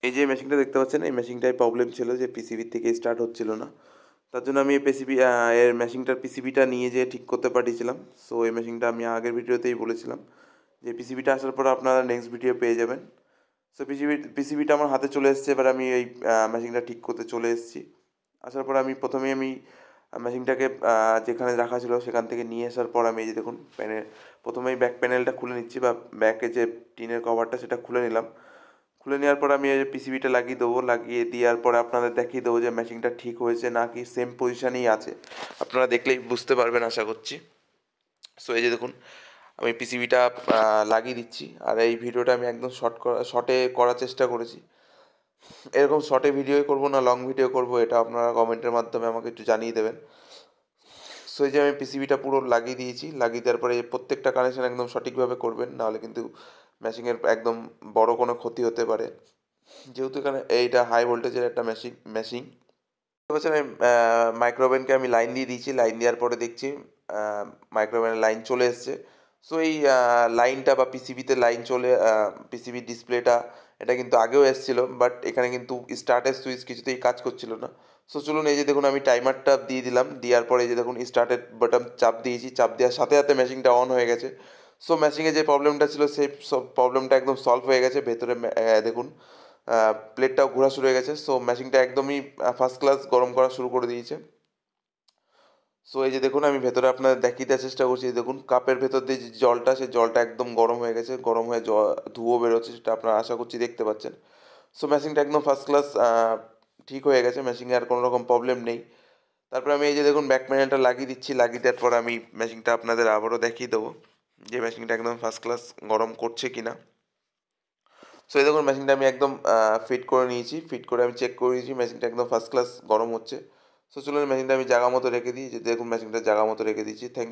এই যে মেশিনটা দেখতে পাচ্ছেন, এই মেশিনটায় প্রবলেম ছিল যে পিসিবির থেকে স্টার্ট হচ্ছিল না। তার জন্য আমি এই এর মেশিনটার পিসিবিটা নিয়ে যেয়ে ঠিক করতে পাঠিয়েছিলাম। সো এই মেশিনটা আমি আগের ভিডিওতেই বলেছিলাম যে পিসিবিটা আসার পর আপনারা নেক্সট ভিডিও পেয়ে যাবেন। সো পিসিবিটা আমার হাতে চলে এসেছে। এবার আমি এই মেশিনটা ঠিক করতে চলে এসেছি। আসার পর আমি প্রথমেই মেশিনটাকে যেখানে রাখা ছিল সেখান থেকে নিয়ে আসার পর আমি এই যে দেখুন প্রথমেই ব্যাক প্যানেলটা খুলে নিচ্ছি, বা ব্যাকে যে টিনের কভারটা সেটা খুলে নিলাম। খুলে নেওয়ার পর আমি এই যে পিসিবিটা লাগিয়ে দেবো। লাগিয়ে দেওয়ার পরে আপনাদের দেখিয়ে দেবো যে মেশিনটা ঠিক হয়েছে নাকি সেম পজিশানেই আছে। আপনারা দেখলেই বুঝতে পারবেন আশা করছি। সো এই যে দেখুন, আমি পিসিবিটা লাগিয়ে দিচ্ছি। আর এই ভিডিওটা আমি একদম শর্টে করার চেষ্টা করেছি। এরকম শর্টে ভিডিওই করব না লং ভিডিও করব, এটা আপনারা কমেন্টের মাধ্যমে আমাকে একটু জানিয়ে দেবেন। সো এই যে আমি পিসিবিটা পুরো লাগিয়ে দিয়েছি। লাগিয়ে দেওয়ার পরে প্রত্যেকটা কানেকশন একদম সঠিকভাবে করবেন, নাহলে কিন্তু মেশিনের একদম বড় কোনো ক্ষতি হতে পারে। যেহেতু এখানে এইটা হাই ভোল্টেজের একটা মেশিন বুঝতে পারছেন। আমি মাইক্রোওভেনকে আমি লাইন দিয়ে দিয়েছি। লাইন দেওয়ার পরে দেখছি মাইক্রোওভেনের লাইন চলে এসছে। সো এই লাইনটা বা পিসিবিতে লাইন চলে পিসিবির ডিসপ্লেটা এটা কিন্তু আগেও এসেছিল, বাট এখানে কিন্তু স্টার্টের সুইচ কিছুতেই কাজ করছিল না। সো চলুন, এই যে দেখুন আমি টাইমারটা দিয়ে দিলাম। দেওয়ার পরে এই যে দেখুন স্টার্টের বাটন চাপ দিয়েছি। চাপ দেওয়ার সাথে সাথে মেশিনটা অন হয়ে গেছে। সো মেশিনে যে প্রবলেমটা ছিল সেই প্রবলেমটা একদম সলভ হয়ে গেছে। ভেতরে দেখুন প্লেটটাও ঘোরা শুরু হয়ে গেছে। সো মেশিনটা একদমই ফার্স্ট ক্লাস গরম করা শুরু করে দিয়েছে। সো এই যে দেখুন আমি ভেতরে আপনাদের দেখিয়ে দেওয়ার চেষ্টা করছি। দেখুন কাপের ভেতর দিয়ে যে জলটা, সেই জলটা একদম গরম হয়ে গেছে। গরম হয়ে ধুয়ো বেরোচ্ছে, সেটা আপনারা আশা করছি দেখতে পাচ্ছেন। সো মেশিনটা একদম ফার্স্ট ক্লাস ঠিক হয়ে গেছে। মেশিনে আর কোনো রকম প্রবলেম নেই। তারপরে আমি এই যে দেখুন ব্যাক প্যানেলটা লাগিয়ে দিচ্ছি। লাগিয়ে দেওয়ার পর আমি মেশিনটা আপনাদের আবারও দেখিয়ে দেবো যে মেশিনটা একদম ফার্স্ট ক্লাস গরম করছে কিনা। সো এই দেখুন মেশিনটা আমি একদম ফিট করে নিয়েছি। ফিট করে আমি চেক করে নিয়েছি মেশিনটা একদম ফার্স্ট ক্লাস গরম হচ্ছে। সো চলুন মেশিনটা আমি জায়গা মতো রেখে দিই। যে দেখুন মেশিনটা জায়গা মতো রেখে দিয়েছি। থ্যাংক